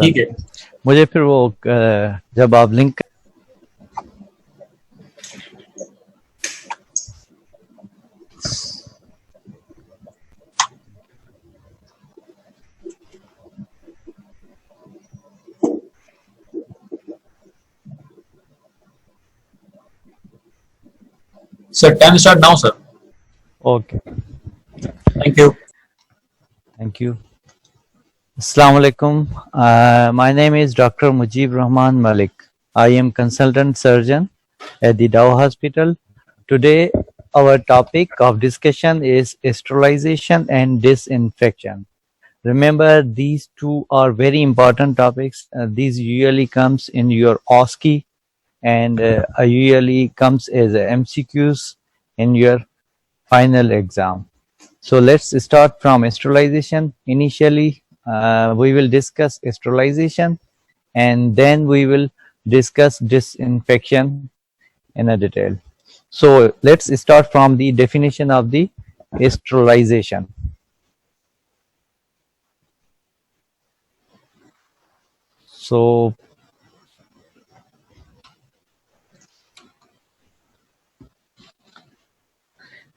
ठीक है। मुझे फिर वो जब आप link Sir, time start now, sir. Okay. Thank you. Thank you. Assalamu alaikum. My name is Dr. Mujeeb-Ur-Rehman Malik. I am consultant surgeon at the Dow Hospital. Today, our topic of discussion is sterilization and disinfection. Remember, these two are very important topics. These usually comes in your OSCE and usually comes as MCQs in your final exam. So let's start from sterilization. Initially, we will discuss sterilization and then we will discuss disinfection in a detail. So let's start from the definition of the sterilization.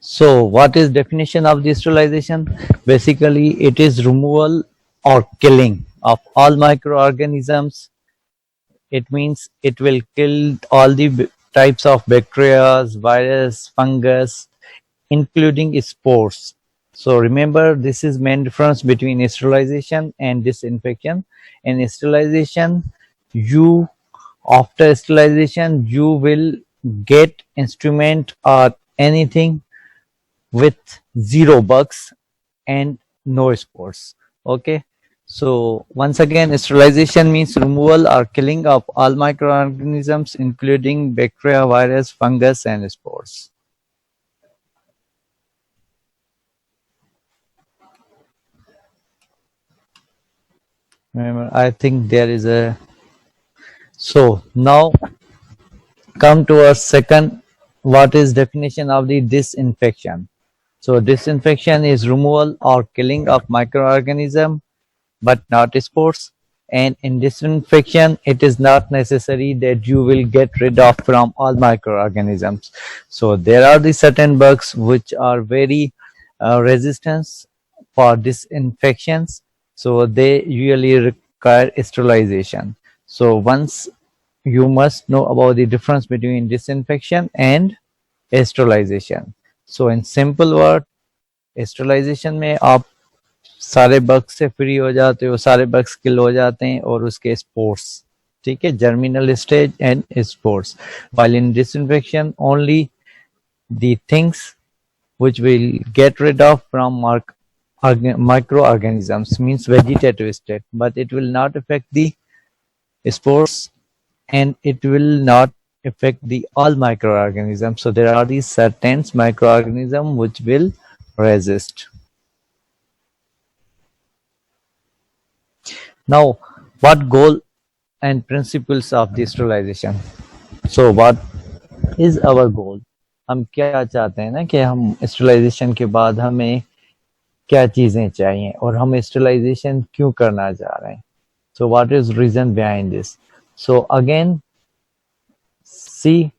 So what is definition of the sterilization? Basically, it is removal or killing of all microorganisms. It means it will kill all the types of bacteria, virus, fungus, including spores. So remember, this is main difference between sterilization and disinfection. In sterilization, after sterilization, you will get instrument or anything with 0 bugs and no spores. Okay, so once again, sterilization means removal or killing of all microorganisms including bacteria, virus, fungus and spores. Remember, I think there is a so now come to our second, what is definition of the disinfection. So disinfection is removal or killing of microorganism but not spores. And in disinfection, it is not necessary that you will get rid of from all microorganisms. So there are the certain bugs which are very resistant for disinfections. So they usually require sterilization. So once you must know about the difference between disinfection and sterilization. So in simple word, sterilization में आप सारे bugs से free हो जाते हो, सारे bugs किल हो जाते हैं और उसके स्पोर्स, ठीक है, germinal stage and spores. While in disinfection, only the things which will get rid of from microorganisms, means vegetative state, but it will not affect the spores and it will not affect the all microorganisms. So there are these certain microorganisms which will resist. Now, what goal and principles of the sterilization? So what is our goal? हम क्या चाहते हैं ना कि हम sterilisation के बाद हमें क्या चीजें चाहिए और हम स्टेरिलाइजेशन क्यों करना चाह रहे हैं. So what is reason behind this? So again, see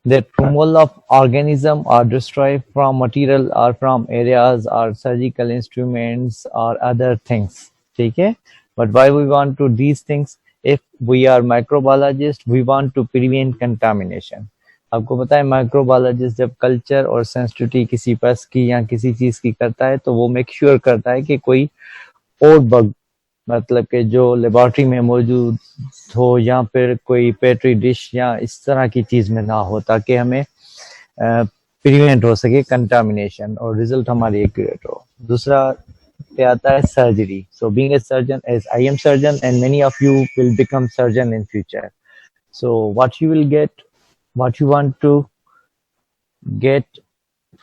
that removal of organism or destroy from material or from areas or surgical instruments or other things. ठीक है? But why we want to these things? If we are microbiologist, we want to prevent contamination. आपको पता है microbiologist जब culture और sensitivity किसी पस की या किसी चीज की करता है तो वो मेक श्योर करता है कि कोई और बग, मतलब कि जो लेबोरेटरी में मौजूद हो या फिर कोई पेट्री डिश या इस तरह की चीज में ना हो, ताकि हमें प्रिवेंट हो सके कंटामिनेशन और रिजल्ट हमारी एक्यूरेट हो. दूसरा पे आता है surgery. So being a surgeon, as I am surgeon and many of you will become surgeon in future. So what you will get, what you want to get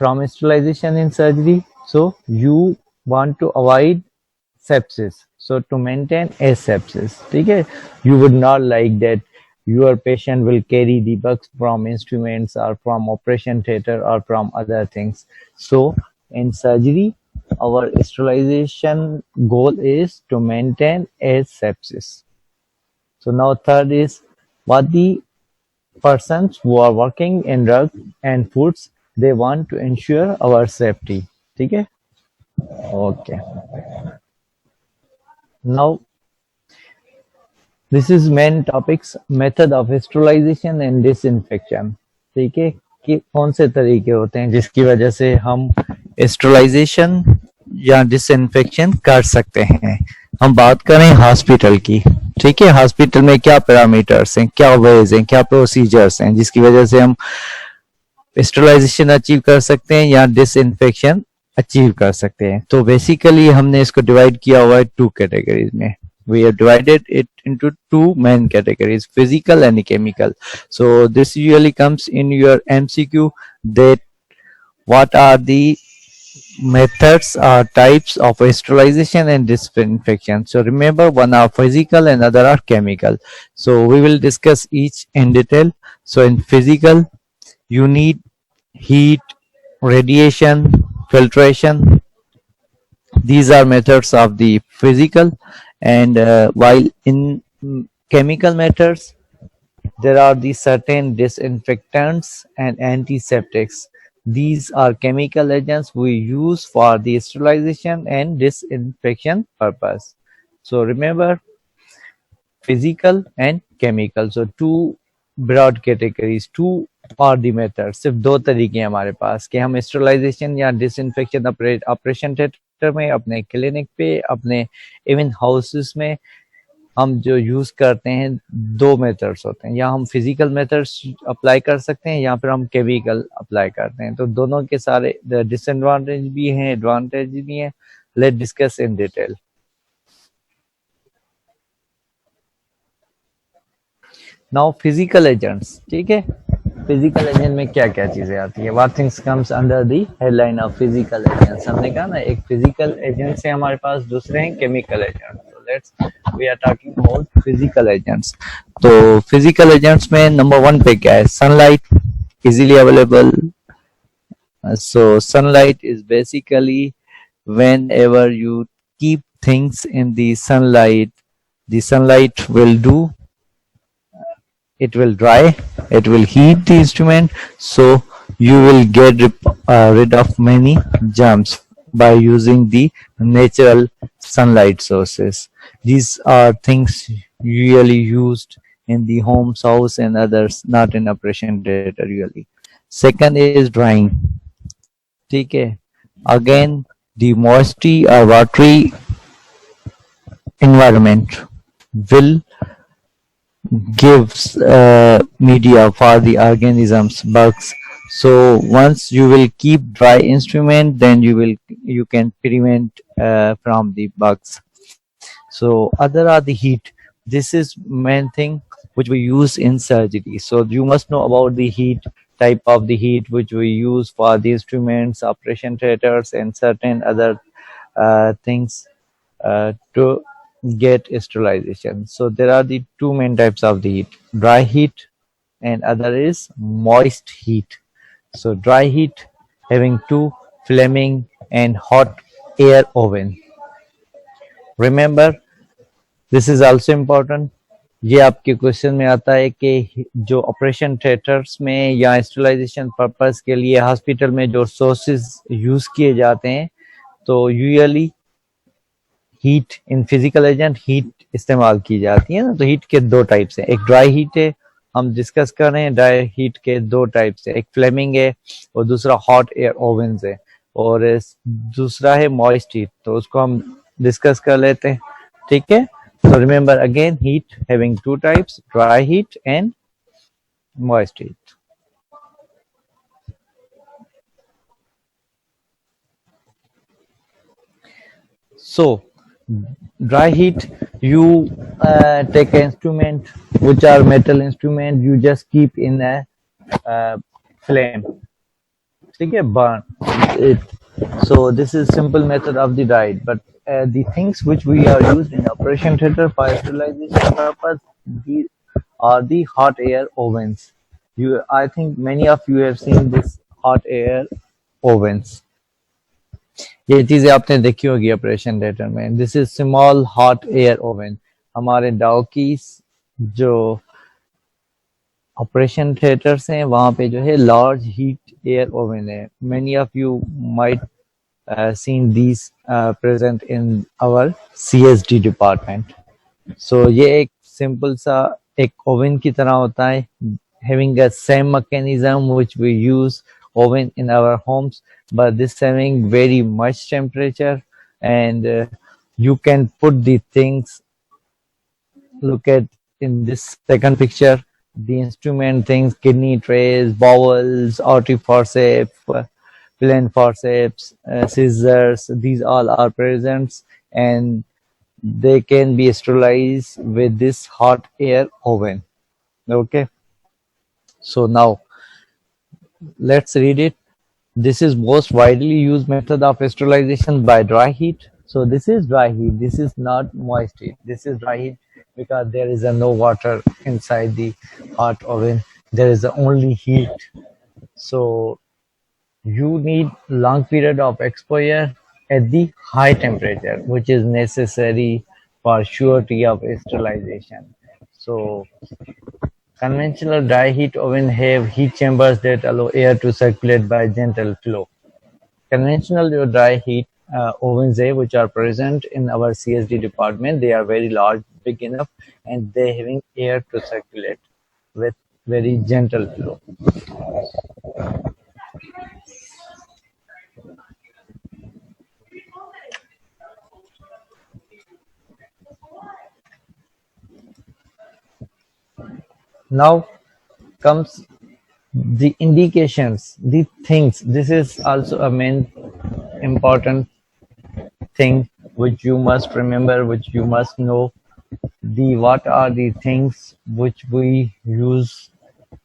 from sterilization in surgery. So you want to avoid sepsis. So to maintain asepsis, okay, you would not like that your patient will carry the bugs from instruments or from operation theater or from other things. So in surgery, our sterilization goal is to maintain asepsis. So now third is what the persons who are working in drugs and foods, they want to ensure our safety. ठीक है? Okay. Now this is main topics, method of sterilization and disinfection. ठीक है कि कौन से तरीके होते हैं जिसकी वजह से हम स्टेरिलाइजेशन या डिसइंफेक्शन कर सकते हैं. हम बात करें हॉस्पिटल की. ठीक है, हॉस्पिटल में क्या पैरामीटर्स हैं, क्या वेज हैं, क्या प्रोसीजर्स हैं जिसकी वजह से हम स्टेरिलाइजेशन अचीव कर सकते हैं या डिसइंफेक्शन अचीव कर सकते हैं. तो बेसिकली हमने इसको डिवाइड किया हुआ है टू कैटेगरीज में. We have divided it into two main categories, physical and chemical. So this usually comes in your MCQ, that what are the methods or types of sterilization and disinfection. So remember, one are physical and other are chemical. So we will discuss each in detail. So in physical, you need heat, radiation, filtration. These are methods of the physical. And while in chemical methods, there are the certain disinfectants and antiseptics. These are chemical agents we use for the sterilization and disinfection purpose. So remember, physical and chemical. So two broad categories, two are the methods. सिर्फ दो तरीके हैं हमारे पास कि हम sterilisation या disinfection operation theatre में, अपने क्लिनिक पे, अपने इवन हाउसेस में हम जो यूज करते हैं. दो मेथड्स होते हैं, या हम फिजिकल मेथड्स अप्लाई कर सकते हैं या फिर हम केमिकल अप्लाई करते हैं. तो दोनों के सारे डिसएडवांटेज भी हैं, एडवांटेज भी हैं. Let discuss in detail. Now physical agents. ठीक है, फिजिकल एजेंट में क्या क्या चीजें आती है. What things comes under the headline of physical agents. हमने कहा ना, एक फिजिकल एजेंट से हमारे पास दूसरे हैं केमिकल एजेंट. तो let's we are talking about physical agents. तो फिजिकल एजेंट्स में नंबर वन पे क्या है? Sunlight, easily available. So sunlight is basically whenever you keep things in the sunlight will do, it will dry, it will heat the instrument, so you will get rid of many germs by using the natural sunlight sources. These are things usually used in the homes, house and others, not in operation theater really. Second is drying. ठीक है, again the moisty or watery environment will gives media for the organisms, bugs. So once you will keep dry instrument, then you can prevent from the bugs. So other are the heat. This is main thing which we use in surgery. So you must know about the heat, type of the heat which we use for the instruments, operation theaters and certain other things to get sterilization. So there are the two main types of the heat, dry heat and other is moist heat. So dry heat having two flaming and hot air oven. Remember, this is also important. ये आपके question में आता है कि जो operation theatres में या sterilisation purpose के लिए हॉस्पिटल में जो सोर्सेज यूज किए जाते हैं, तो usually heat in physical agent heat इस्तेमाल की जाती है ना. तो हीट के दो टाइप्स हैं, एक ड्राई हीट है, हम डिस्कस कर रहे हैं. ड्राई हीट के दो टाइप्स है, एक फ्लेमिंग है और दूसरा हॉट एयर ओवन है, और दूसरा है मॉइस्ट हीट. तो उसको हम डिस्कस कर लेते हैं. ठीक है, so remember again, heat having two types, dry heat and moist heat. So dry heat, you take an instrument which are metal instrument, you just keep in a flame. ठीक है, burn it. So this is simple method of the dry heat. But the things which we are used in operation theater for sterilization purpose, these are the hot air ovens. I think many of you have seen this hot air ovens. ये चीजें आपने देखी होगी operation theatre में. This is small hot air oven. हमारे डॉकीज जो operation theatres हैं वहाँ पे जो है लार्ज हीट एयर ओवन है. Many of you might seen these present in our CSD department. So ये एक simple सा एक oven की तरह होता है, having a same mechanism which we use oven in our homes, but this having very much temperature, and you can put the things. Look at in this second picture, the instrument things, kidney trays, bowels, forceps, plain forceps, scissors, these all are present, and they can be sterilized with this hot air oven. Okay, so now let's read it. This is most widely used method of sterilization by dry heat. So this is dry heat. This is not moist heat. This is dry heat because there is no water inside the hot oven. There is only heat. So you need long period of exposure at the high temperature, which is necessary for surety of sterilization. So conventional dry heat oven have heat chambers that allow air to circulate by gentle flow. Conventional dry heat ovens, which are present in our CSD department, they are very large, big enough, and they having air to circulate with very gentle flow. Now comes the indications, the things. This is also a main important thing which you must remember, which you must know. The what are the things which we use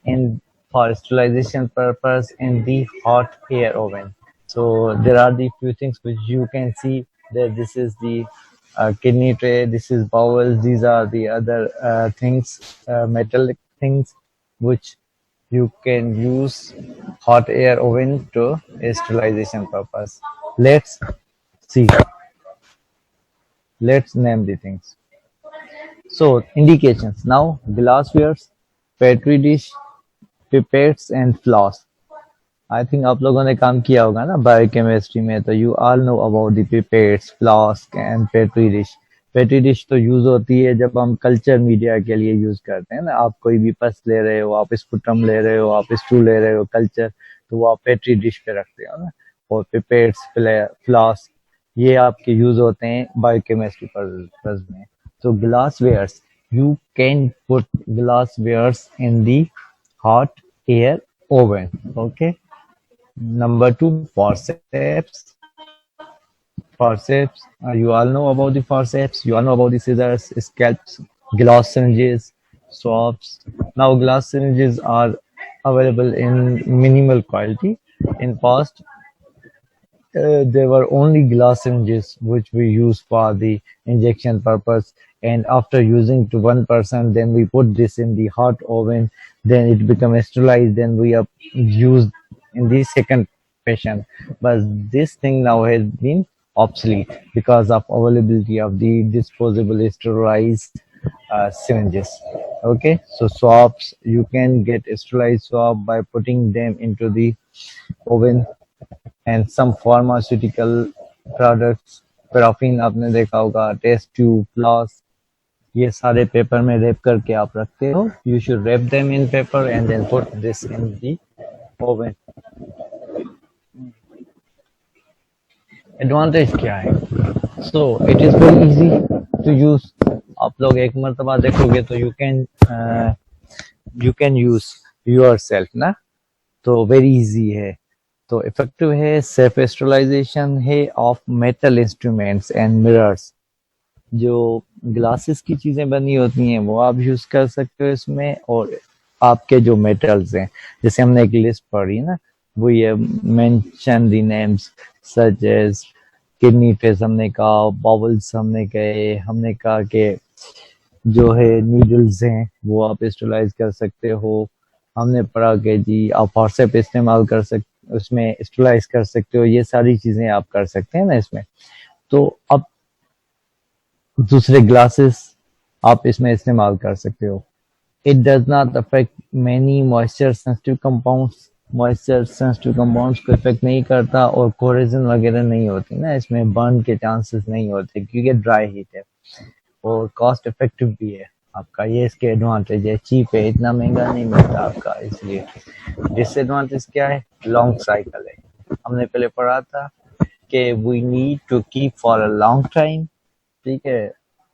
in for sterilization purpose in the hot air oven. So there are the few things which you can see that this is the kidney tray, this is bowels, these are the other things, metallic things which you can use hot air oven to sterilization purpose. Let's see. Let's name the things. So indications. Now glasswares, petri dish, pipettes and floss. I think आप लोगों ने काम किया होगा ना biochemistry में, तो you all know about the pipettes, flask and petri dish. Petri dish तो यूज होती है जब हम कल्चर मीडिया के लिए यूज करते हैं ना. आप कोई भी पस ले रहे हो, आप स्पुटम ले रहे हो, आप स्टू ले रहे हो कल्चर, तो वो आप पेट्री डिश पे रखते हो ना. और पिपेट्स, फ्लास्क, ये आपके यूज होते हैं बायोकेमिस्ट्री पर्पज में. तो glasswares, you can put glasswares in the hot air oven. Okay. Number 2, forceps. Forceps, you all know about the forceps, you all know about the scissors, scalpels, glass syringes, swabs. Now glass syringes are available in minimal quality. In past there were only glass syringes which we use for the injection purpose, and after using to one person, then we put this in the hot oven, then it becomes sterilized, then we are used in the second patient. But this thing now has been obsolete because of availability of the disposable sterilized syringes. Okay, so swabs, you can get sterilized swab by putting them into the oven. And some pharmaceutical products, paraffin आपने देखा होगा, test tube, flask, ये सारे paper में rap करके आप रखते हो. You should wrap them in paper and then put this in the oven. Advantage क्या है? So it is very easy to use. आप लोग एक मरतबा देखोगे तो यू कैन यूज योरसेल्फ ना, तो वेरी इजी है. तो इफेक्टिव है, सेफ स्टेरिलाइजेशन है of metal instruments and mirrors. जो ग्लासेस की चीजें बनी होती हैं वो आप यूज कर सकते हो इसमें, और आपके जो मेटल्स हैं, जैसे हमने एक लिस्ट पढ़ी ना, वो ये mention the names such as kidney trays हमने कहा, बाउल्स हमने कहे, हमने कहा कि जो है नीडल्स हैं वो आप स्टेरिलाइज कर सकते हो. हमने पढ़ा कि जी आप फॉर्सेप इस्तेमाल कर सकते, उसमें स्टेरिलाइज कर सकते हो. ये सारी चीजें आप कर सकते हैं ना इसमें. तो अब दूसरे ग्लासेस आप इसमें इस्तेमाल कर सकते हो। It does not affect many moisture sensitive compounds. Moisture sensitive compounds को इफेक्ट नहीं करता और कोरेजन वगैरह नहीं होती ना, इसमें बर्न के चांसेस नहीं होते क्योंकि ड्राई हीट है और कॉस्ट इफेक्टिव भी है आपका। ये इसके एडवांटेज है, चीप है, इतना महंगा नहीं मिलता आपका। इसलिए डिसएडवांटेज क्या है, लॉन्ग साइकिल है। हमने पहले पढ़ा था कि we need to keep for a long time, ठीक है,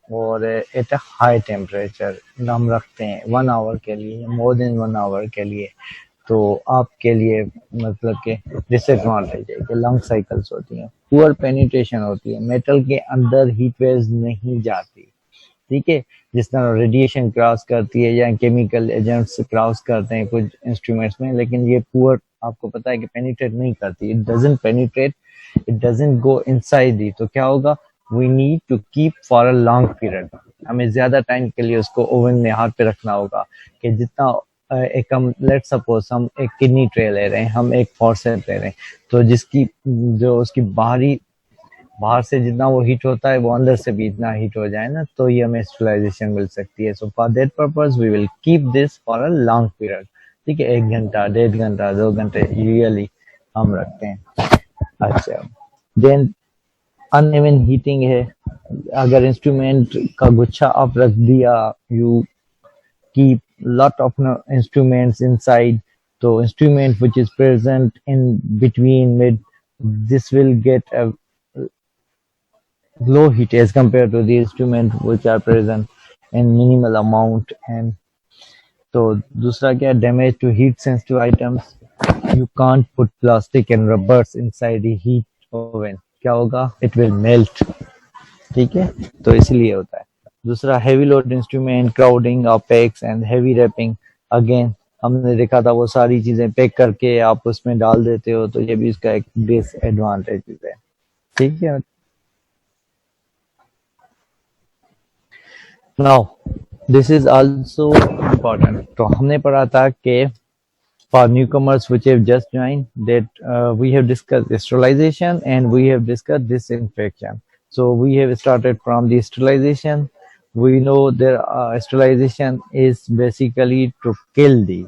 और एट अ हाई टेम्परेचर हम रखते हैं 1 आवर के लिए, मोर देन 1 आवर के लिए। तो आपके लिए मतलब कि डिसएडवांटेज है कि लॉन्ग साइकिल्स होती हैं, पुअर पेनिट्रेशन होती है, मेटल के अंदर हीट वेव्स नहीं जाती, ठीक है, जिस तरह रेडिएशन क्रॉस करती है या केमिकल एजेंट्स क्रॉस करते हैं कुछ इंस्ट्रूमेंट्स में, लेकिन ये पुअर आपको पता है कि पेनिट्रेट नहीं करती। It doesn't penetrate, it doesn't go inside the. तो क्या होगा, we need to keep for a long period, हमें ज्यादा टाइम के लिए उसको ओवन में हाथ पे रखना होगा कि जितना एक हम लेट सपोज हम एक किडनी ट्रे ले रहे हैं, हम एक फॉरसेट ले रहे हैं, तो जिसकी जो उसकी बाहर से जितना वो हीट होता है वो अंदर से भी इतना हीट हो जाए ना, तो ये हमें स्टेरिलाइजेशन मिल सकती है। So for that purpose we will keep this for a long period, ठीक है, 1 घंटा, 1.5 घंटा, 2 घंटे यूजुअली हम रखते हैं। अच्छा, देन अनइवन हीटिंग है। अगर इंस्ट्रूमेंट का गुच्छा आप रख दिया, you keep lot of instruments inside, so instrument which is present in between mid, this will get a low heat as compared to the instrument which are present in minimal amount. And तो दूसरा क्या, damage to heat sensitive items, you can't put plastic and rubbers inside the heat oven, क्या होगा, it will melt, ठीक है, तो इसलिए होता है। दूसरा heavy load instrument, crowding, opex and heavy wrapping, again हमने देखा था वो सारी चीजें पैक करके आप उसमें डाल देते हो, तो ये भी इसका एक डिसएडवांटेज है, ठीक है। Now this is also important. तो हमने पढ़ा था कि for newcomers which have just joined that we have discussed sterilization and we have discussed disinfection. So we have started from the sterilization. We know there sterilization is basically to kill the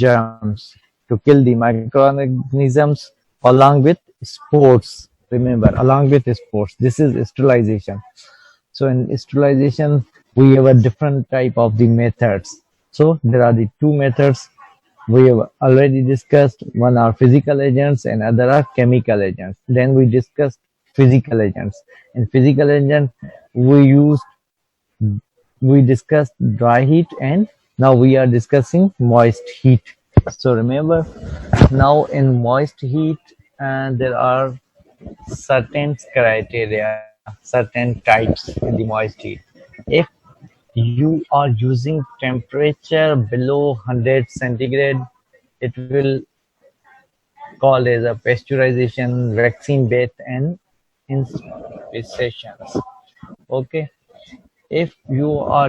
germs, to kill the microorganisms along with spores. Remember, along with spores, this is sterilization. So in sterilization we have a different type of the methods. So there are the 2 methods we have already discussed. One are physical agents and other are chemical agents. Then we discussed physical agents. In physical agent we discussed dry heat, and now we are discussing moist heat. So remember, now in moist heat there are certain criteria, certain types in the moist heat. If you are using temperature below 100 centigrade, it will call as a pasteurization, vaccine bath and inspetions. Okay, if you are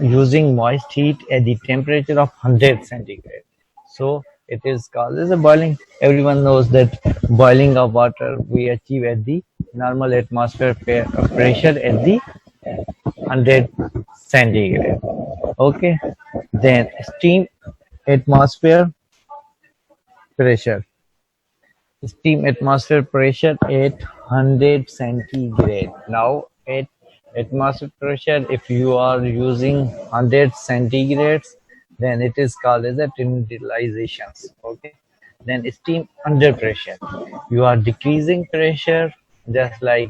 using moist heat at the temperature of 100 centigrade, so it is called as a boiling. Everyone knows that boiling of water we achieve at the normal atmosphere pressure at the 100 centigrade. Okay, then steam atmosphere pressure, steam atmosphere pressure at 100 centigrade. Now at atmosphere pressure, if you are using 100 centigrades, then it is called as a sterilization. Okay, then steam under pressure, you are decreasing pressure, just like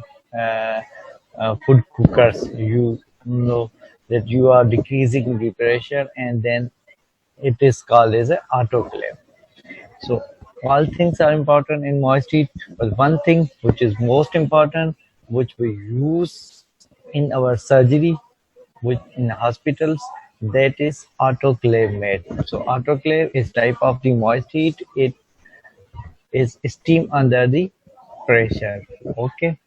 food cookers, you know that you are decreasing the pressure, and then it is called as an autoclave. So all things are important in moist heat, but one thing which is most important, which we use in our surgery, which in hospitals, that is autoclave method. So autoclave is type of the moist heat. It is steam under the pressure. Okay,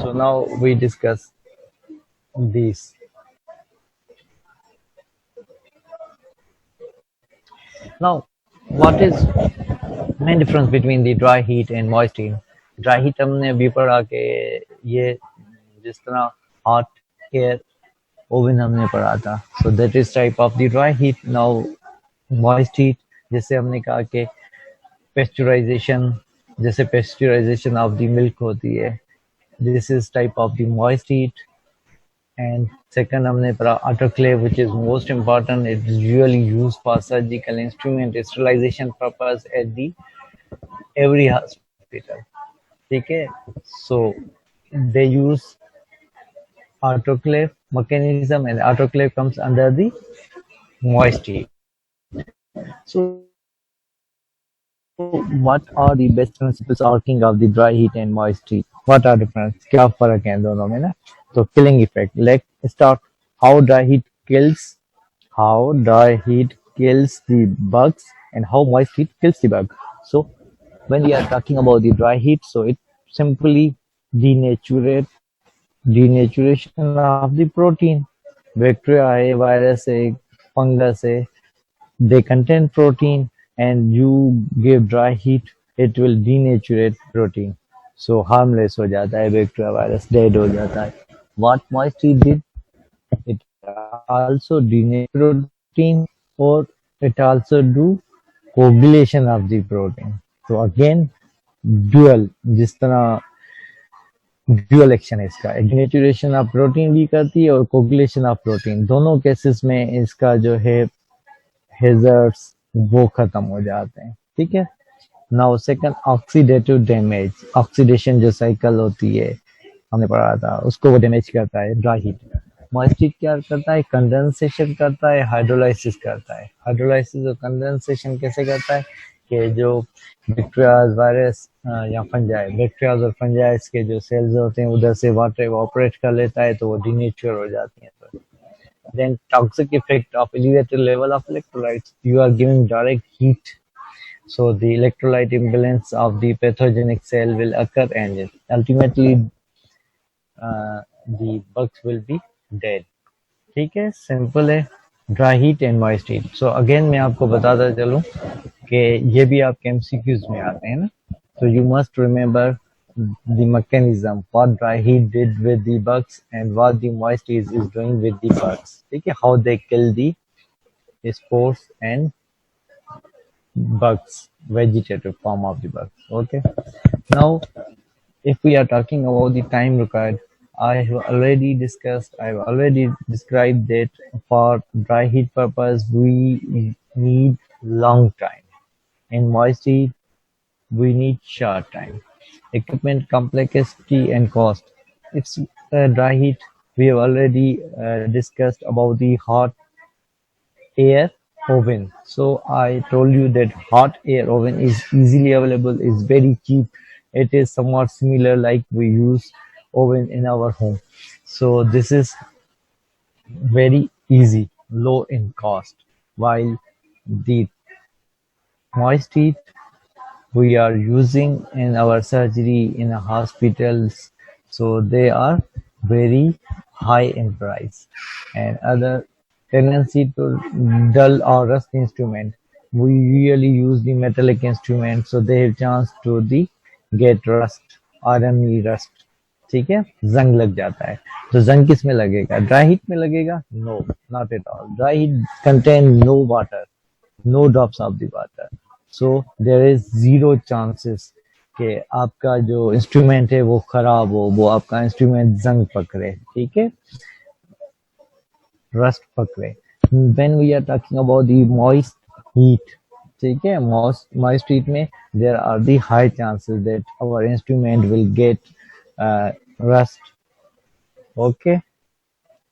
so now we discuss these. Now, what is main difference between the dry heat and moist heat? Dry heat हमने अभी पढ़ा कि ये जिस तरह hot air oven हमने पढ़ा था. So that is type of the dry heat. Now moist heat, जैसे हमने कहा कि pasteurization, जैसे pasteurization of the milk होती है, this is type of the moist heat. And second हमने पढ़ा autoclave, which is most important. It is usually used for surgical instrument sterilization purpose at the every hospital. ठीक है. So they use autoclave mechanism, and autoclave comes under the moist heat. So what are the best principles working of the dry heat and moist heat? What are difference? क्या फर्क है दोनों में ना? तो killing effect. Let's start. How dry heat kills the bugs, and how moist heat kills the bug. So when we are talking about the dry heat, so it simply denaturation of the protein. Bacteria है, virus है, fungus है, they contain protein, and you give dry heat, it will denaturate protein. So harmless हो जाता है, bacteria virus dead हो जाता है. What moist heat did? It also denaturate protein, or it also do coagulation of the protein. So again dual, जिस तरह dual action है इसका, डिनेचुरेशन ऑफ प्रोटीन भी करती है और कोगुलेशन ऑफ प्रोटीन. दोनों केसेस में इसका जो है हेजर्ड्स वो खत्म हो जाते हैं. ठीक है. Now second, oxidative damage. Oxidation जो साइकिल होती है हमने पढ़ा था, उसको वो डैमेज करता है ड्राई हीट. मॉइस्ट हीट क्या करता है? कंडेंसेशन करता है, हाइड्रोलाइसिस करता है. हाइड्रोलाइसिस और कंडेंसेशन कैसे करता है कि जो बैक्टीरियाज, वायरस या फंजाई, बैक्टीरियाज और फंजाइस के जो सेल्स होते हैं उधर से वाटर इवापोरेट कर लेता है, तो वो डिनेचर हो जाती हैं. Then toxic effect of elevated level of electrolytes. You are giving direct heat, so the electrolyte imbalance of the pathogenic cell will occur, and ultimately the bugs will be dead. ठीक है, simple है. Dry heat and moist heat. So again मैं आपको बताता चलूं कि ये भी आपके एमसीक्यूज में आते हैं ना. So you must remember the mechanism, what dry heat did with the bugs and what the moist is doing with the bugs. Okay, how they kill the spores and bugs, vegetative form of the bugs. Okay. Now, if we are talking about the time required, I have already described that for dry heat purpose we need long time. In moist heat we need short time. Equipment complexity and cost. It's dry heat. We have already discussed about the hot air oven. So I told you that hot air oven is easily available, is very cheap. It is somewhat similar like we use oven in our home. So this is very easy, low in cost. While the moist heat we are using in our surgery in hospitals, so they are very high in price. And other tendency to dull or rust instrument, we really use the metallic instrument, so they have chance to the get rust, RME rust. ठीक है, जंग लग जाता है. तो जंग किस में लगेगा? ड्राई हीट में लगेगा? No, not at all. Dry heat contain no water, no drops of the water, so there is zero chances कि आपका जो इंस्ट्रूमेंट है वो खराब हो, वो आपका इंस्ट्रूमेंट जंग पकड़े. ठीक है, रस्ट पकड़े. When we are talking about the moist heat, ठीक है, moist heat में there are the high chances that our instrument will get rust. okay,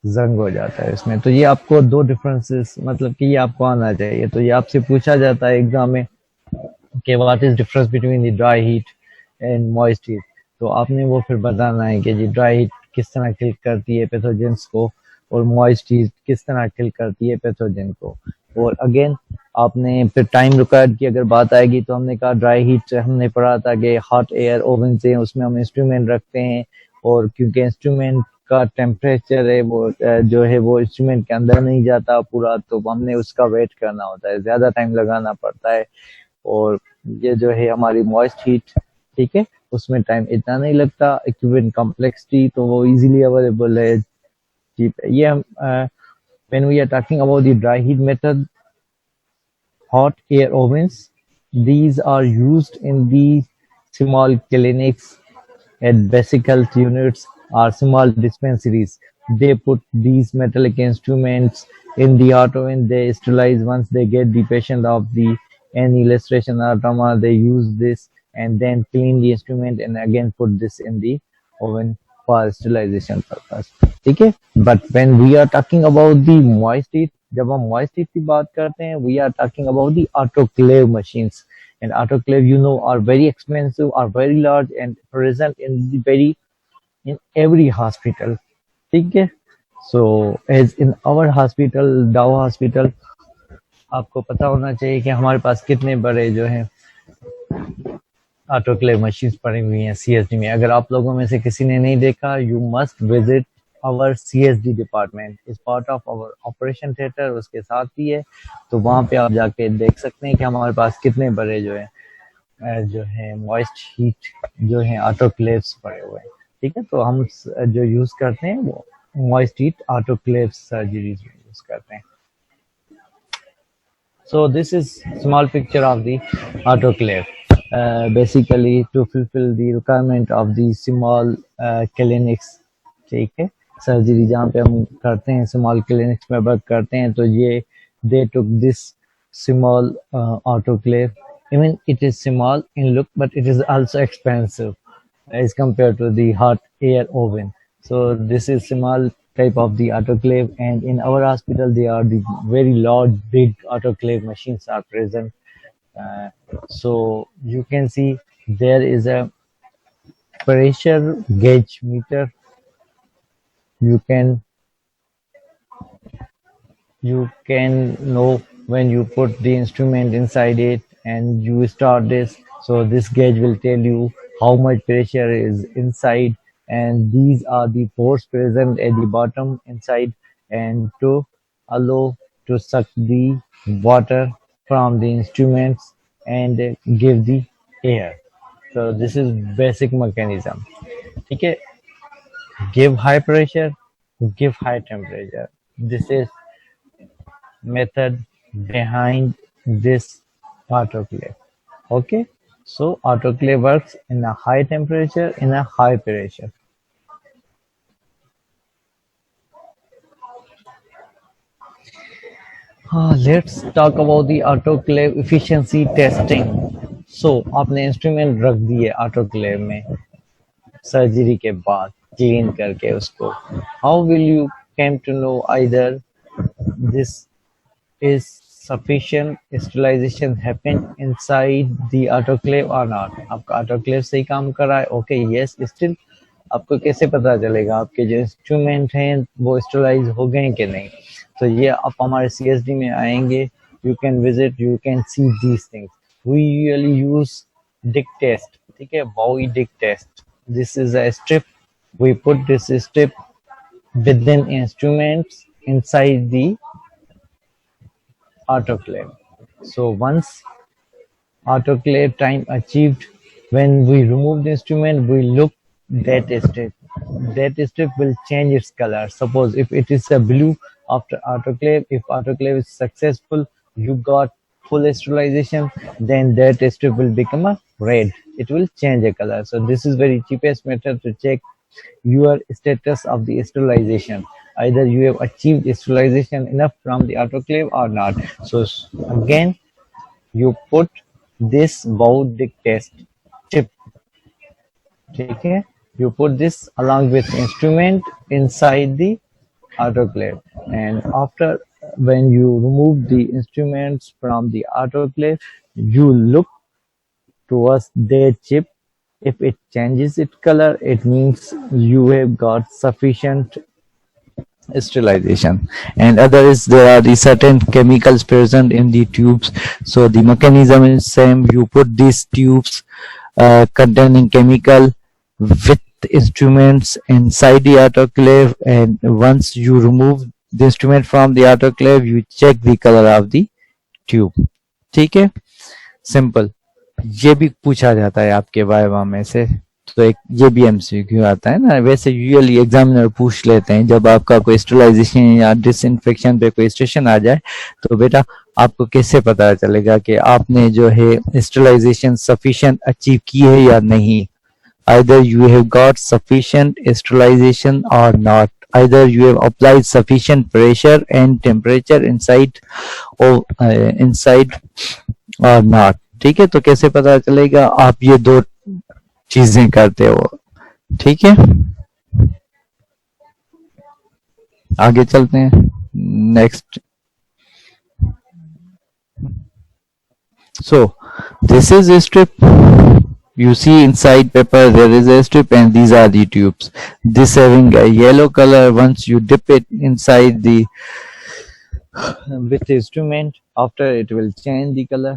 जंग हो जाता है इसमें. तो ये आपको दो डिफरेंसेस, मतलब कि ये आपको आना चाहिए. तो ये आपसे पूछा जाता है एग्जाम में कि what is difference between the dry heat and moist heat. तो आपने वो फिर बताना है कि जी ड्राई हीट किस तरह किल करती है पैथोजेंस को और मॉइस्ट हीट किस तरह किल करती है पैथोजन को. और अगेन आपने फिर टाइम रिक्वायर्ड की अगर बात आएगी तो हमने कहा ड्राई हीट हमने पढ़ा था कि हॉट एयर ओवन से उसमें हम इंस्ट्रूमेंट रखते हैं, और क्योंकि इंस्ट्रूमेंट का टेम्परेचर है वो जो है वो इंस्ट्रूमेंट के अंदर नहीं जाता पूरा, तो हमने उसका वेट करना होता है, ज्यादा टाइम लगाना पड़ता है. और ये जो है हमारी मॉइस्ट हीट, ठीक है, उसमें टाइम इतना नहीं लगता. इक्विपमेंट कॉम्प्लेक्सिटी तो वो इजीली अवेलेबल है. cheap है ये हम when we are talking about the dry heat method, hot air ovens, these are used in the small clinics at basic health units or small dispensaries. They put these metallic instruments in the hot oven. They sterilize once they get the patient of the any illustration or trauma. They use this and then clean the instrument and again put this in the oven for sterilization purpose. ठीक है? But when we are talking about the moist heat, जब हम moist heat की बात करते हैं, we are talking about the autoclave machines. And autoclave, you know, are very expensive, are very large and present in every hospital. ठीक है? So as in our hospital, Dow Hospital, आपको पता होना चाहिए कि हमारे पास कितने बड़े जो हैं ऑटोक्लेव मशीन्स पड़ी हुई हैं सीएसडी में. अगर आप लोगों में से किसी ने नहीं देखा, you must visit our CSD department. Is part of our operation theatre, उसके साथ ही है. तो वहाँ पे आप जाके देख सकते हैं कि हमारे पास कितने बड़े जो है मॉइस्ट हीट जो है ऑटोक्लेव्स पड़े हुए हैं. ठीक है, तो हम जो यूज करते हैं वो मॉइस्ट हीट ऑटोक्लेव सर्जरीज में यूज करते हैं. So this is small picture of the autoclave. Basically to fulfill the requirement of the small clinics. ठीक है, सर्जरी जहाँ पे हम करते हैं स्मॉल क्लिनिक्स में वर्क करते हैं, तो ये they took this small autoclave. Even it is small in look, but it is also expensive as compared to the hot air oven. So this is small type of the autoclave, and in our hospital they are the very large big autoclave machines are present. So you can see there is a pressure gauge meter. You can know when you put the instrument inside it and you start this. So this gauge will tell you how much pressure is inside, and these are the pores present at the bottom inside and to allow to suck the water from the instruments and give the air. So this is basic mechanism. ठीक है, give high pressure, give high temperature. This is method behind this autoclave. Okay, so autoclave works in a high temperature, in a high pressure. Let's talk about the autoclave efficiency testing. So आपने instrument रख दिए autoclave में surgery के बाद clean करके उसको. How will you came to know either this is sufficient sterilization happen inside the autoclave or not? आपका autoclave सही काम कर रहा है, ओके यस. स्टिल आपको कैसे पता चलेगा आपके जो इंस्ट्रूमेंट हैं वो स्टेरिलाइज हो गए कि नहीं? तो ये आप हमारे सीएसडी में आएंगे, you can visit, you can see these things. We usually use Dick test. ठीक है, Bowie Dick test. This is a strip. We put this strip within instruments inside the autoclave. So once autoclave time achieved, when we remove the instrument, we look that strip. That strip will change its color. Suppose if it is a blue after autoclave, if autoclave is successful, you got full sterilization, then that strip will become a red. It will change a color. So this is very cheapest method to check your status of the sterilization. Either you have achieved sterilization enough from the autoclave or not. So again, you put this Bowdick test chip. Okay, you put this along with instrument inside the autoclave, and after when you remove the instruments from the autoclave, you look towards their chip. If it changes its color, it means you have got sufficient sterilization. And other is there are the certain chemicals present in the tubes. So the mechanism is same. You put these tubes containing chemical with instruments inside the autoclave, and once you remove the instrument from the autoclave, you check the color of the tube. ठीक है, simple. ये भी पूछा जाता है आपके viva में से, तो एक ये भी एमसीक्यू आता है ना, वैसे यूजुअली एग्जामिनर पूछ लेते हैं जब आपका कोई स्टेरिलाइजेशन या डिसइंफेक्शन पे कोई स्टेशन आ जाए, तो बेटा आपको कैसे पता चलेगा कि आपने जो है स्टेरिलाइजेशन सफिशिएंट अचीव की है या नहीं. Either you have got sufficient sterilization or not. Either you have applied sufficient pressure and temperature inside or not. ठीक है, तो कैसे पता चलेगा? आप ये दो चीजें करते हो. ठीक है, आगे चलते हैं. Next. So this is a strip. You see inside paper there is a strip and these are the tubes. This having a yellow color. Once you dip it inside the with the instrument, after it will change the color.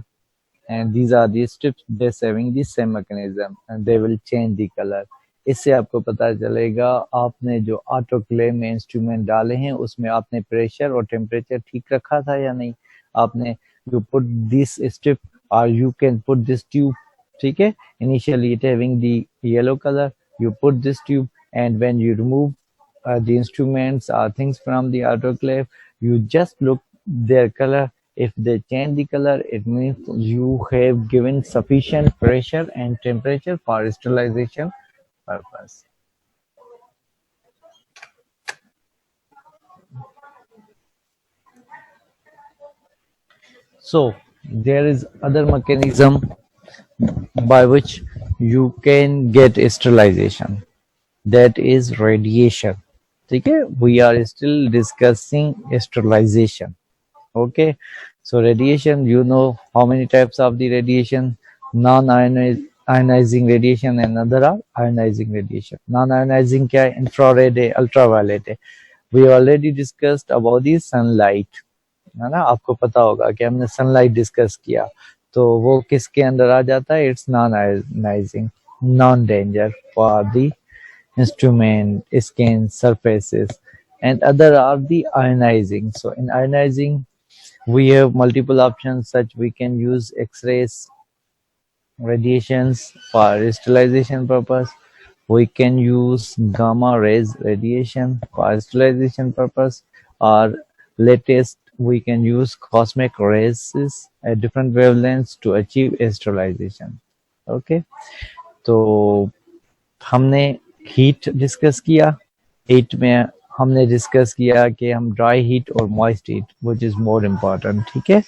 And these are the strips. This having the same mechanism and they will change the color. इससे आपको पता चलेगा आपने जो autoclave में instrument डाले हैं उसमें आपने प्रेशर और टेम्परेचर ठीक रखा था या नहीं. आपने you put this strip or you can put this tube. ठीक है, initially it having the yellow color, you put this tube and when you remove the instruments or things from the autoclave, you just look their color. If they change the color, it means you have given sufficient pressure and temperature for sterilization purpose. So there is other mechanism by which you can get sterilization, that is radiation. ठीक है, we are still discussing sterilization. Okay, so radiation, you know how many types of the radiation? Non-ionizing radiation and other are ionizing radiation. Non-ionizing क्या है? Infrared है, ultraviolet है. We already discussed about the sunlight, है ना. आपको पता होगा कि हमने सनलाइट डिस्कस किया, तो वो किसके अंदर आ जाता है? It's non ionizing, non danger for the instrument, skin, surfaces, and other are the ionizing. So in ionizing, we have multiple options, such we can use X-rays, radiations for sterilization purpose. We can use gamma rays radiation for sterilization purpose, or latest we can use cosmic rays at different wavelengths to achieve sterilization. Okay, तो हमने heat discuss किया. Heat में हमने discuss किया कि हम dry heat और moist heat, which is more important. ठीक है,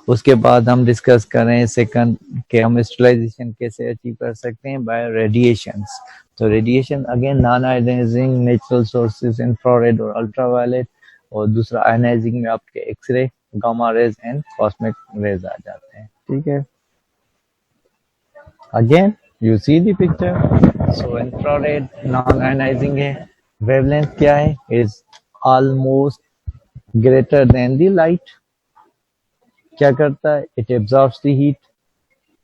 उसके बाद हम डिस्कस करें सेकंड कि हम स्टेरिलाइजेशन कैसे अचीव कर सकते हैं बाय रेडिएशंस. तो radiation again non ionizing, natural sources, infrared और अल्ट्रावायलेट, और दूसरा आयोनाइजिंग में आपके X ray, gamma rays and cosmic rays आ जाते हैं. ठीक है, again you see the picture. So infrared non-ionizing है, wavelength क्या है? is almost greater than the light. क्या करता है? It absorbs the heat.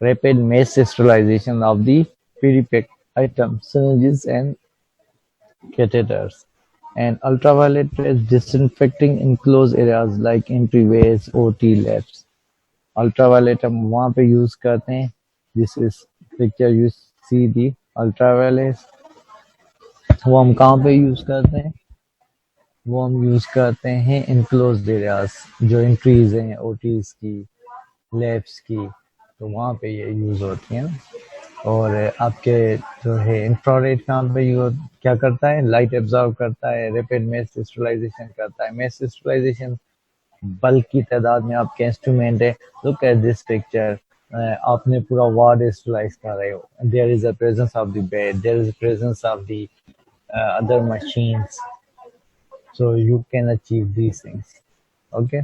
Rapid mass sterilization of the purified items, syringes and catheters. And ultraviolet is disinfecting enclosed areas like entryways, OT labs. Ultraviolet हम वहाँ पे use करते हैं. This is picture, you see the ultraviolet. वो हम कहाँ पे use करते हैं? वो हम यूज करते हैं इनक्लोज्ड एरियाज, जो एंट्रीज हैं ओटीज की, लैब्स की, तो वहाँ पे ये यूज होती हैं. और आपके जो है इंफ्रारेड कहाँ पे यूज क्या करता है? लाइट एब्जॉर्ब करता है, रैपिड मैस स्टेरिलाइजेशन करता है. मैस स्टेरिलाइजेशन बल्क की तादाद में आपके इंस्ट्रूमेंट है. Look at this picture. आपने पूरा वार्ड स्टेरिलाइज कर रहे हो. There is a presence of the bed, there is a presence of the other machines, so you can achieve these things. Okay,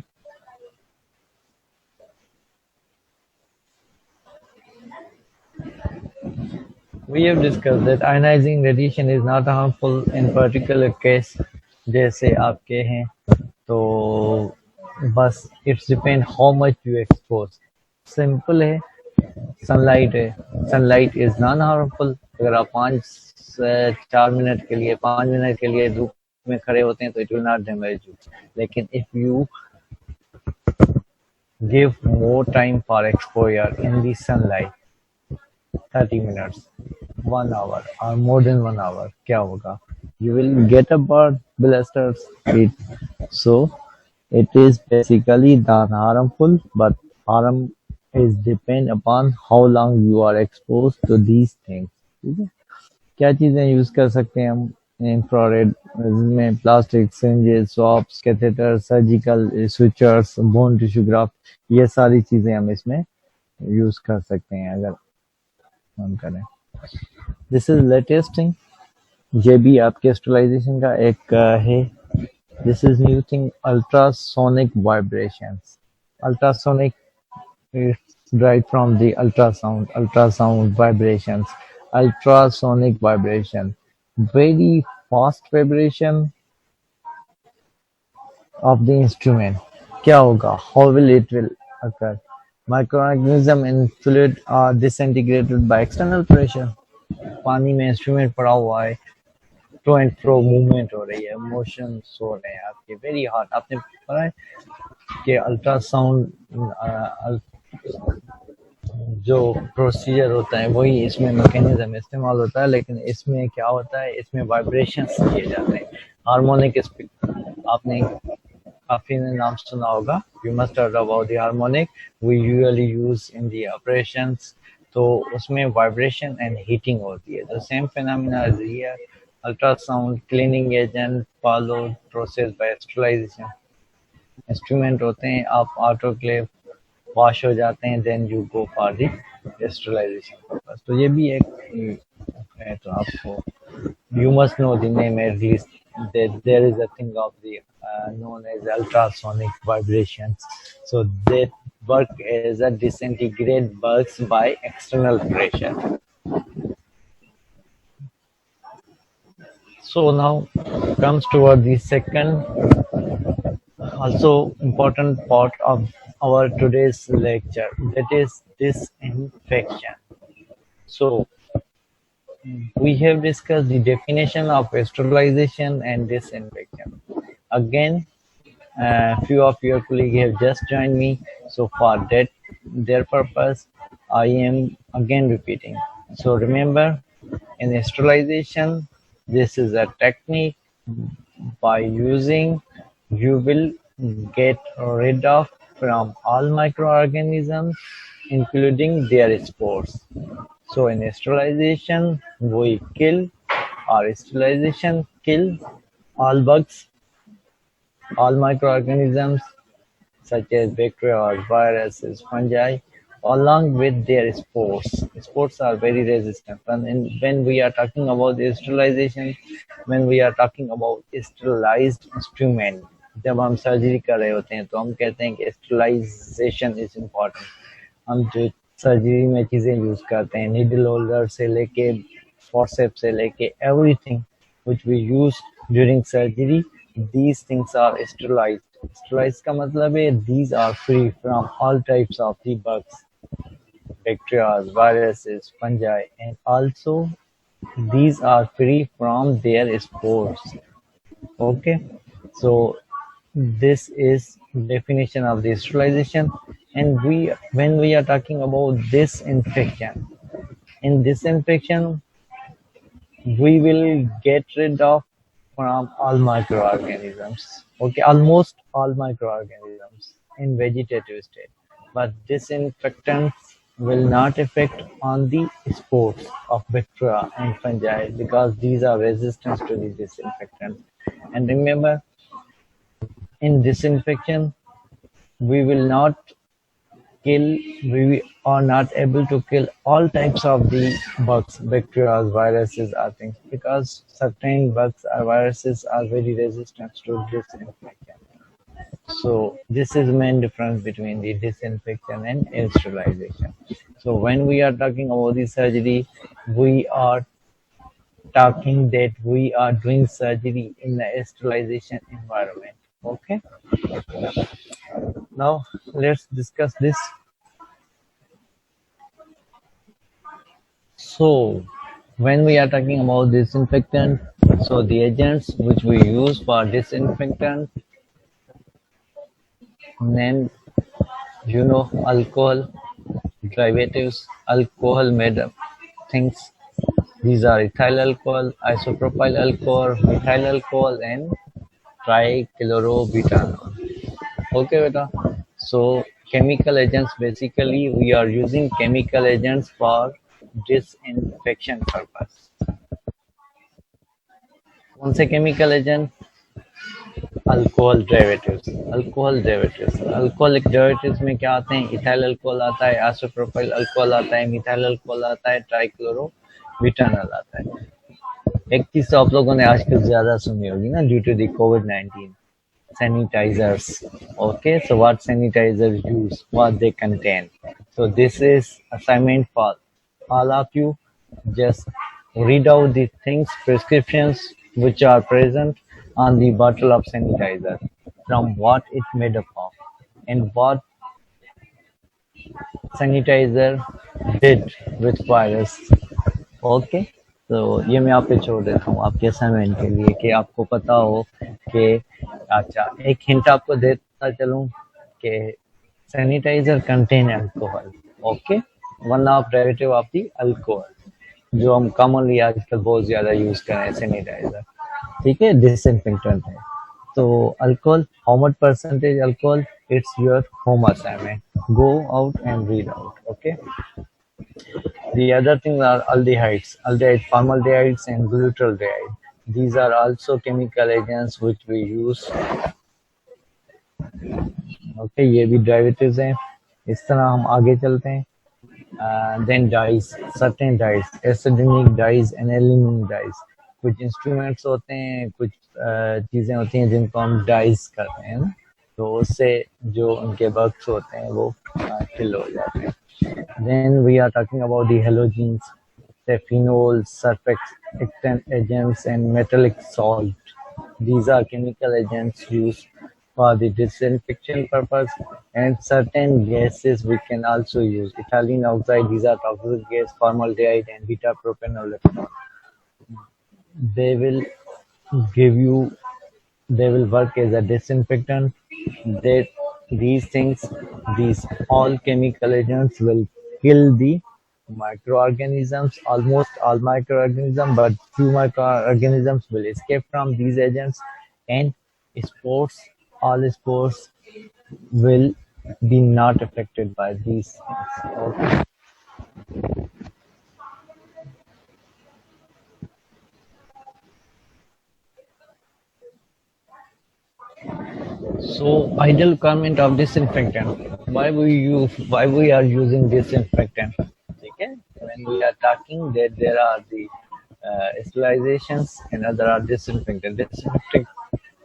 we have discussed that ionizing radiation is not harmful in particular case. जैसे आपके हैं तो बस it's depend how much you expose. Simple है, sunlight है, sunlight is non harmful. अगर आप 4 minute के लिए 5 मिनट के लिए धूप में खड़े होते हैं तो it will not damage you. लेकिन if you give more time for exposure in the sunlight, 30 minutes, 1 hour or more than 1 hour, क्या होगा? You will get a bird blasters it. So it is basically not harmful, but harm is depend upon how long you are exposed to these things. ठीक है? क्या चीजें use कर सकते हैं हम इंफ्रारेड में? Plastic, syringes, swabs, catheter, surgical sutures, bone tissue graft, ये सारी चीजें हम इसमें यूज कर सकते हैं अगर हम करें। दिस इज लेटेस्ट थिंग, ये भी आपके स्टेरिलाइजेशन का एक है। This is new thing, ultrasonic vibrations. Ultrasonic is derived from the ultrasound vibrations, ultrasonic vibration, very fast vibration of the instrument. क्या होगा? How will it will occur? Microorganism in fluid are disintegrated by external pressure. पानी में instrument पड़ा हुआ है, to and fro movement हो रही है, मोशंस हो रहे हैं आपके, वेरी हॉट। आपने पढ़ा है कि अल्ट्रासाउंड जो प्रोसीजर होता है वही इसमें मैकेनिज्म इस्तेमाल होता है, लेकिन इसमें क्या होता है, इसमें वाइब्रेशंस किए जाते हैं। हार्मोनिक स्पीकर आपने काफी ने नाम सुना होगा, you must heard about the harmonic, we usually use in the operations. तो उसमें वाइब्रेशन एंड हीटिंग होती है। The same phenomena is here, ultrasound cleaning agent followed process by sterilization. Instrument होते हैं, आप ऑटोक्लेव वॉश हो जाते हैं, then you go for the sterilization purpose. तो ये भी एक है, तो आपको you must know the name at least that there is a thing of the known as ultrasonic vibrations. So they work as a disintegrate bugs by external pressure. So now comes toward the second also important part of our today's lecture, that is disinfection. So we have discussed the definition of sterilization and disinfection. Again, few of your colleagues have just joined me, so for that their purpose I am again repeating. So remember, in sterilization, this is a technique by using you will get rid of from all microorganisms including their spores. So in sterilization, we kill, or sterilization kills all bugs, all microorganisms such as bacteria, viruses, fungi, along with their spores. Spores are very resistant. And when we are talking about sterilization, when we are talking about sterilized instrument, जब हम surgery कर रहे होते हैं तो हम कहते हैं कि स्टेरिलाइजेशन इज इम्पोर्टेंट। हम जो सर्जरी में चीज़ें यूज़ करते हैं, नीडल होल्डर से लेके फॉरसेप से लेके everything which we use during surgery, these things are sterilized. Sterilized का मतलब है these are free from all types of the bugs, bacteria, viruses, fungi, and also these are free from their spores. Okay, so this is definition of the sterilization. And when we are talking about disinfection, in disinfection we will get rid of from all microorganisms, okay, almost all microorganisms in vegetative state, but disinfectants will not affect on the spores of bacteria and fungi because these are resistant to the disinfectant. And remember, in disinfection we will not kill, we are not able to kill all types of the bugs, bacteria, viruses, or things, because certain bugs or viruses are very resistant to disinfection. So this is the main difference between the disinfection and sterilization. So when we are talking about the surgery, we are talking that we are doing surgery in the sterilization environment. Okay, now let's discuss this. So when we are talking about disinfectant, so the agents which we use for disinfectant, name, you know, alcohol, derivatives, alcohol made up things, These are ethyl alcohol, isopropyl alcohol, methyl alcohol, and trichlorobutanol. Okay, beta. So chemical agents, basically we are using chemical agents for disinfection purpose. कौन से chemical agent? Alcohol derivatives. Alcoholic derivatives में क्या आते हैं? Ethyl alcohol आता है, isopropyl alcohol आता है, मिथाइल अल्कोहल आता है, ट्राइक्लोरोबिटानॉल आता है. एक चीज तो आप लोगों ने आजकल ज्यादा सुनी होगी ना, ड्यू टू द कोविड-19, sanitizers. Okay, so what sanitizers use, what they contain. So this is assignment for all of you. Just read out the things, prescriptions which are present on the bottle of sanitizer, from what it made up of, and what sanitizer did with virus. Okay, तो ये मैं आप पे छोड़ देता हूँ आपके assignment के लिए, कि आपको पता हो कि अच्छा, एक हिंट आपको देता चलूँ कि sanitizer contain alcohol. Okay, one of derivative of the alcohol, जो हम कॉमनली आजकल बहुत ज्यादा यूज कर रहे हैं सैनिटाइजर. ठीक है, डिसइंफेक्टेंट है. तो alcohol, how much percentage alcohol, it's your home assignment. Go out and read out. Okay. The other things are aldehydes, formaldehydes and glutaraldehyde. These are also chemical agents which we use. Okay, ये भी derivatives हैं. इस तरह हम आगे चलते हैं. Then dyes, certain dyes, acidinic dyes and aluminium dyes. कुछ instruments होते हैं, कुछ चीजें होती हैं जिनको हम dyes करते हैं ना, तो उससे जो उनके bugs होते हैं वो kill हो जाते हैं. Then we are talking about the halogens, the phenols, surfactant agents, and metallic salt. These are chemical agents used for the disinfection purpose, and certain gases we can also use. Ethylene oxide, these are toxic gas, formaldehyde, and beta propanol. They will give you, they will work as a disinfectant. These all chemical agents will kill the microorganisms, almost all microorganisms, but few microorganisms will escape from these agents, and all spores will be not affected by these things. Okay. So ideal requirement of disinfectant. Why we are using disinfectant? Okay, when we are talking that there are the sterilizations and other are disinfectant. Disinfectant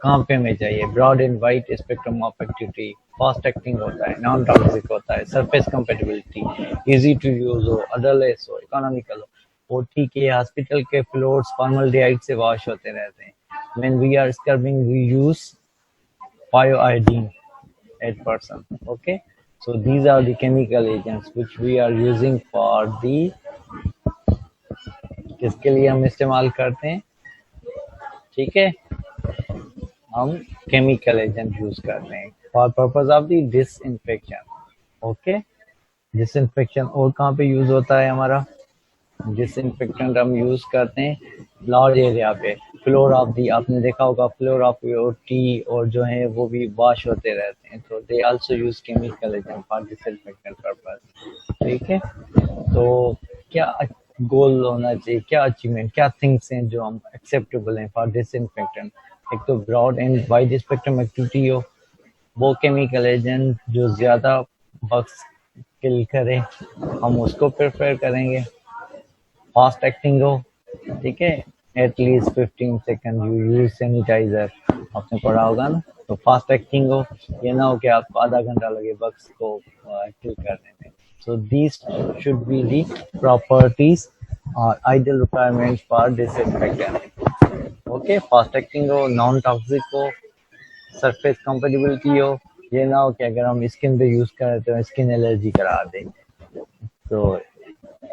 कहाँ पे हमें चाहिए? Broad and wide spectrum of activity, fast acting होता है, non toxic होता है, surface compatibility, easy to use हो, odourless हो, इकोनॉमिकल हो. वो ठीक है, हॉस्पिटल के फ्लोर्स फॉर्मल्डिहाइड से वॉश होते रहते हैं. When we are scrubbing we use iodine 8%. Okay, so these are the chemical agents which we are using for the, किसके लिए हम इस्तेमाल करते हैं? ठीक है, हम केमिकल एजेंट यूज करते हैं for purpose of the disinfection. Okay, disinfection और कहाँ पे यूज होता है हमारा? डिसइंफेक्टेंट हम यूज करते हैं लार्ज एरिया पे. फ्लोर ऑफ दी, आपने देखा होगा फ्लोर ऑफ योर टी और जो है वो भी वॉश होते रहते हैं, तो they also use chemical agent for disinfectant purpose. ठीक है, तो क्या गोल होना चाहिए, क्या अचीवमेंट, क्या थिंग्स हैं जो हम एक्सेप्टेबल हैं फॉर डिसइंफेक्टेंट? एक तो broad and wide spectrum activity हो, वो केमिकल एजेंट जो ज्यादा बग्स किल करे हम उसको प्रेफर करेंगे. फास्ट एक्टिंग हो, ठीक है, at least 15 second you use sanitizer, आपने पढ़ा होगा ना. तो फास्ट एक्टिंग हो, ये ना हो कि आपको आधा घंटा लगे बग्स को किल करने में. So these should be the properties और ideal requirements for disinfectant. Okay, fast acting हो, नॉन टॉक्सिक हो, सरफेस कंपेटिबिलिटी हो, ये ना हो कि अगर हम स्किन पे यूज करें तो स्किन एलर्जी करा दे. तो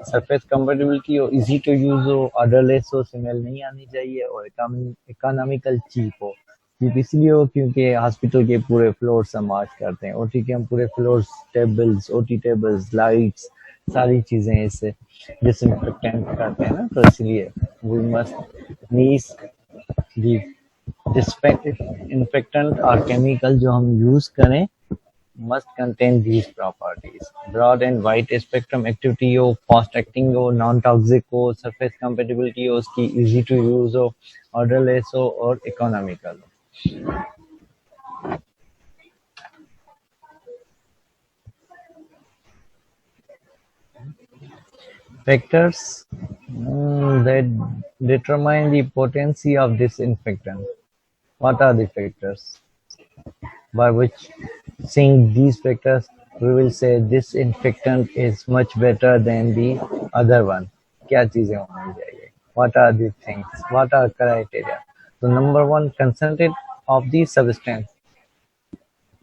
सरफेस कंपेटिबिलिटी हो, इजी टू यूज हो, ऑर्डरलेस हो, स्मेल नहीं आनी चाहिए, और इकोनॉमिकल चीप हो. चीप इसलिए हो क्योंकि हॉस्पिटल के पूरे फ्लोर हम वॉश करते हैं. ओटी के हम पूरे floors, tables, OT tables, lights, सारी चीजें इससे डिसइंफेक्टेंट करते हैं ना, तो इसलिए we must need the disinfectant और केमिकल जो हम यूज करें must contain these properties: broad and wide spectrum activity हो, fast acting हो, non toxic हो, surface compatibility हो, उसकी easy to use हो, odorless हो और economical हो. Factors that determine the potency of disinfectant. What are the factors by which, seeing these factors, we will say this disinfectant is much better than the other one? क्या चीजें होनी चाहिए? What are the things? What are criteria? So number one, concentrate of the substance.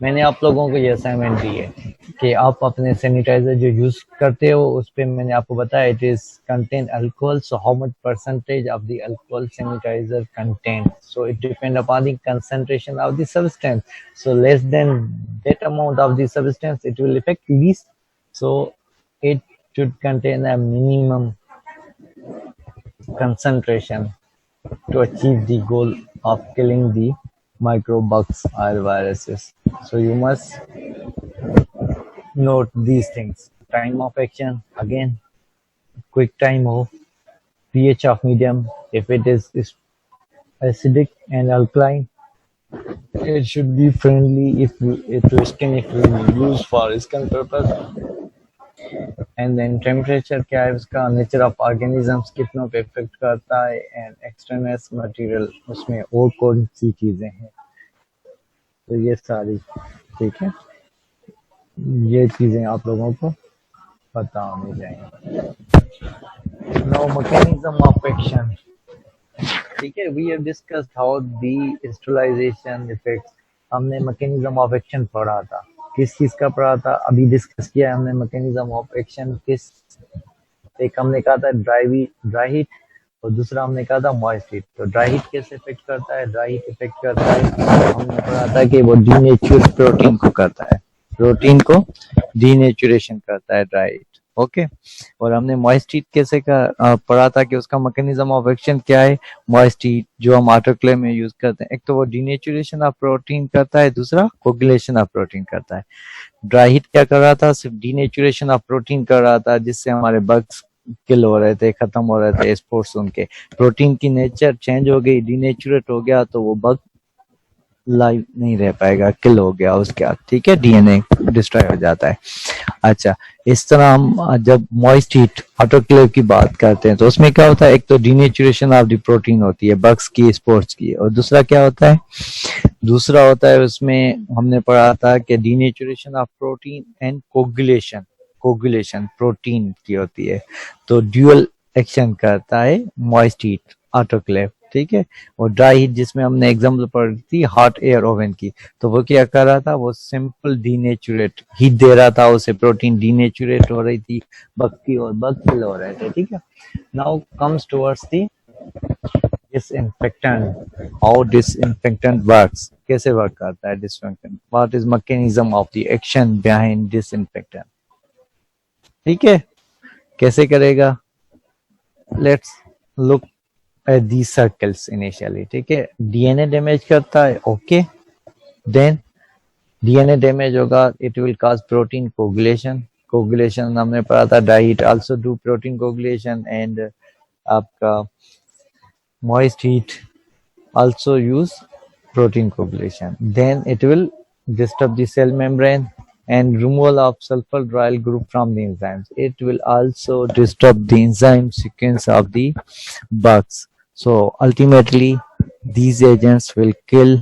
मैंने आप लोगों को ये assignment दी है कि आप अपने सैनिटाइजर जो यूज करते हो उस पे मैंने आपको बताया it is contain alcohol, so how much percentage of the alcohol sanitizer contain, so it depend upon the concentration of the substance, so less than that amount of the substance it will effect least, so it should contain a minimum concentration to achieve the goal of killing the microbugs or viruses. So you must note these things. Time of action, again, quick time of pH of medium. If it is acidic and alkaline, it should be friendly if to skin if you use for skin purpose. And then temperature क्या है उसका, nature of organisms कितनों पे effect करता है, and extraneous material उसमें और कौन सी चीजें हैं, तो ये सारी ठीक है, ये चीजें आप लोगों को पता होनी चाहिए. Now mechanism of action. ठीक है, we have discussed how the sterilization effects. हमने mechanism of action पढ़ा था, किस चीज का पढ़ा था, अभी डिस्कस किया हमने mechanism of action. किस एक हमने कहा था ड्राई हीट और दूसरा हमने कहा था मॉइस्ट हीट. तो ड्राई हीट कैसे इफेक्ट करता है, ड्राई हीट इफेक्ट करता है, हमने पढ़ा था कि वो डीनेचुरेट प्रोटीन को करता है, प्रोटीन को डीनेचुरेशन करता है ड्राई हीट. ओके, और हमने मॉइस्ट हीट कैसे का पढ़ा था कि उसका मैकेनिज्म ऑफ एक्शन क्या है. मॉइस्ट हीट जो हम ऑटोक्लेव में यूज करते हैं, एक तो वो डीनेचुरेशन ऑफ प्रोटीन करता है, दूसरा कोगुलेशन ऑफ प्रोटीन करता है. ड्राई हीट क्या कर रहा था, सिर्फ डीनेचुरेशन ऑफ प्रोटीन कर रहा था, जिससे हमारे बग्स किल हो रहे थे, खत्म हो रहे थे स्पोर्स उनके. प्रोटीन की नेचर चेंज हो गई, डीनेचुरेट हो गया, तो वो बग लाइव नहीं रह पाएगा, किल हो गया उसके बाद. ठीक है, डीएनए डिस्ट्रॉय हो जाता है. अच्छा, इस तरह हम जब मॉइस्ट हीट ऑटोक्लेव की बात करते हैं तो उसमें क्या होता है, एक तो डीनेचुरेशन ऑफ द प्रोटीन होती है बग्स की, स्पोर्स की, और दूसरा क्या होता है, दूसरा होता है उसमें हमने पढ़ा था कि denaturation of protein and coagulation. Coagulation protein की होती है, तो ड्यूअल एक्शन करता है मॉइस्ट हीट ऑटोक्लेव. ठीक है, और ड्राई हीट जिसमें हमने एग्जांपल पढ़ी थी हॉट एयर ओवन की, तो वो क्या कर रहा था, वो सिंपल डीनेचुरेट हीट दे रहा था उसे, प्रोटीन डीनेचुरेट हो रही थी बग की और बग किल हो रहे थे. ठीक है, now comes towards the disinfectant. How disinfectant works, कैसे वर्क करता है disinfectant, what is mechanism of the action behind disinfectant. ठीक है, कैसे करेगा, let's look at the circles initially. ठीक है, डीएनए डैमेज करता है. ओके, देन डीएनए डैमेज होगा, it will cause protein coagulation. Coagulation हमने पढ़ा था, dry heat also do protein coagulation, and आपका moist heat also use protein coagulation. Then it will disturb the cell membrane and removal of sulfur-dryl group from the enzymes. It will also disturb the enzyme sequence of the bugs. So ultimately, these agents will kill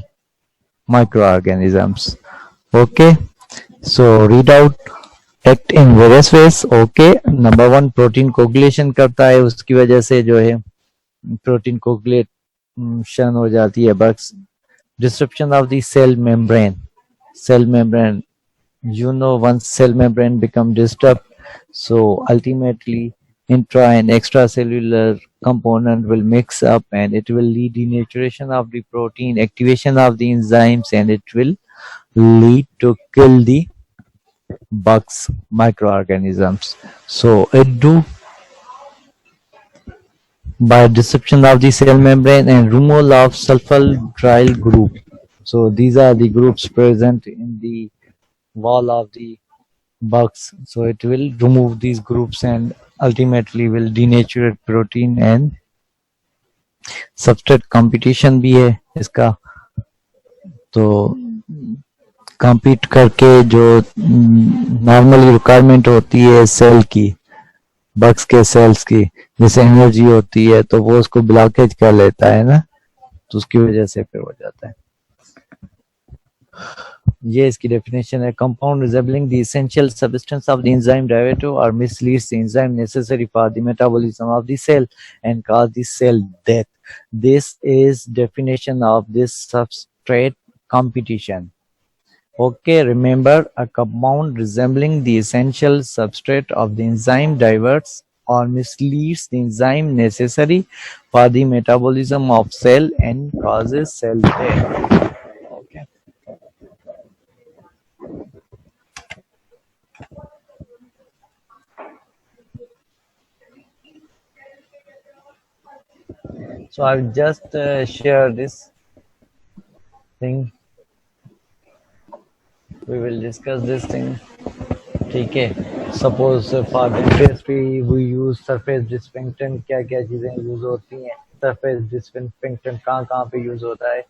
microorganisms. Okay. So read out act in various ways. Okay. Number one, protein coagulation करता है, उसकी वजह से जो है protein coagulation हो जाती है bugs. Disruption of the cell membrane. Cell membrane, you know, once cell membrane become disturbed, so ultimately intra and extracellular component will mix up and it will lead denaturation of the protein, activation of the enzymes, and it will lead to kill the bugs, microorganisms. So it do by disruption of the cell membrane and removal of sulfaldehyde group. So these are the groups present in the wall of the bugs. So it will remove these groups and ultimately will denaturate protein and substrate competition भी है इसका. तो compete करके जो normally requirement होती है cell की, bugs के सेल्स की, जैसे एनर्जी होती है, तो वो उसको ब्लॉकेज कर लेता है ना, तो उसकी वजह से फिर हो जाता है. ये इसकी डेफिनेशन है. Compound resembling the essential substance of the enzyme derivative और misleads the enzyme necessary for the metabolism of the cell and cause the cell death. This is definition of this substrate competition. Okay, remember, a compound resembling the essential substrate of the enzyme diverts or misleads the enzyme necessary for the metabolism of cell and causes cell death. Okay. So I've just shared this thing. We will discuss this thing. ठीक है. Suppose for the industry we use surface disinfectant. क्या क्या चीजें use होती हैं? Surface disinfectant कहाँ पे use होता है?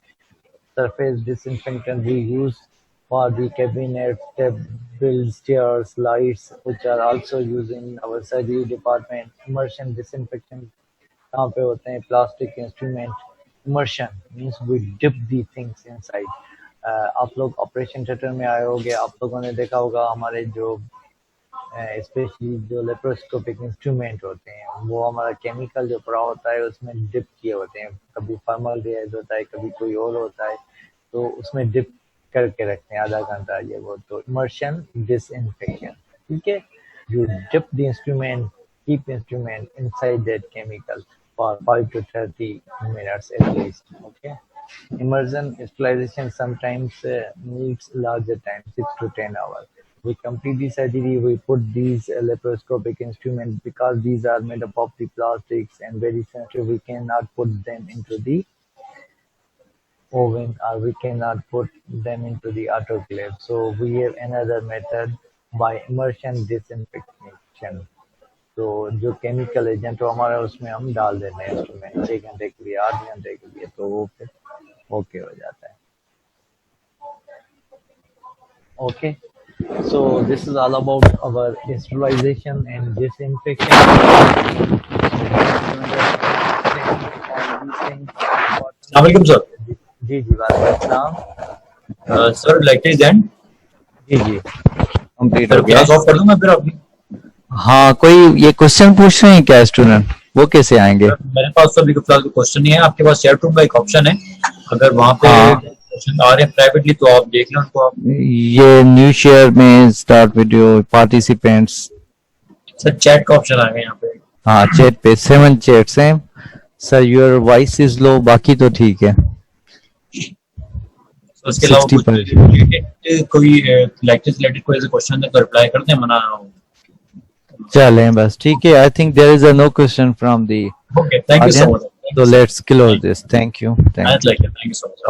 Surface disinfectant we use for the cabinet, tables, chairs, lights, which are also used in our surgery department. Immersion disinfection कहाँ पे होते हैं? Plastic instrument. Immersion means we dip the things inside. आप लोग ऑपरेशन थिएटर में आए होंगे, आप लोगों ने देखा होगा हमारे जो स्पेशली जो लेप्रोस्कोपिक इंस्ट्रूमेंट होते हैं, वो हमारा केमिकल जो पड़ा होता है उसमें डिप किए होते हैं. कभी फॉर्मल्डिहाइड होता है, कभी कोई और होता है, तो उसमें डिप करके रखते हैं आधा घंटा ये वो. तो इमर्शन डिसइंफेक्शन. ठीक है. You dip the instrument, keep instrument inside that chemical for 5 to 30 minutes at least. Okay. Immersion sterilization sometimes needs larger time, 6 to 10 hours. We complete the surgery, we put these laparoscopic instruments because these are made up of the plastics and very sensitive. We cannot put them into the oven or we cannot put them into the autoclave. So we have another method by immersion disinfection. तो जो chemical agent हो हमारा उसमें हम डाल देते हैं instrument 1 घंटे के लिए, 8 घंटे के लिए, तो वो फिर ओके हो जाता है. Okay. So this is all about our sterilization and disinfection. अस्सलाम वालेकुम सर. जी जी वालेकुम अस्सलाम सर लेक्चर एंड जी कंप्लीट हो गया. क्लास ऑफ कर दूं मैं फिर अपनी. हाँ, कोई ये क्वेश्चन पूछ रहे हैं क्या स्टूडेंट? वो कैसे आएंगे? मेरे पास तो अभी फिलहाल कोई क्वेश्चन नहीं है. आपके पास चैट रूम का एक ऑप्शन है, अगर वहाँ पे क्वेश्चन आ रहे हैं प्राइवेटली तो आप देख लें उनको. आप ये न्यू शेयर में start video participants. Sir chat का ऑप्शन आ गया यहाँ पे. हाँ, चैट पे 7 चैट्स हैं. Sir your voice is low, बाकी तो ठीक है. उसके अलावा कोई लेक्चर से रिलेटेड कोई ऐसे क्वेश्चन है तो रिप्लाई करते हैं, मना. चलें बस, ठीक है. I think there is a no question from the Okay, thank you so much. So let's close this. Thank you. Thank you so much.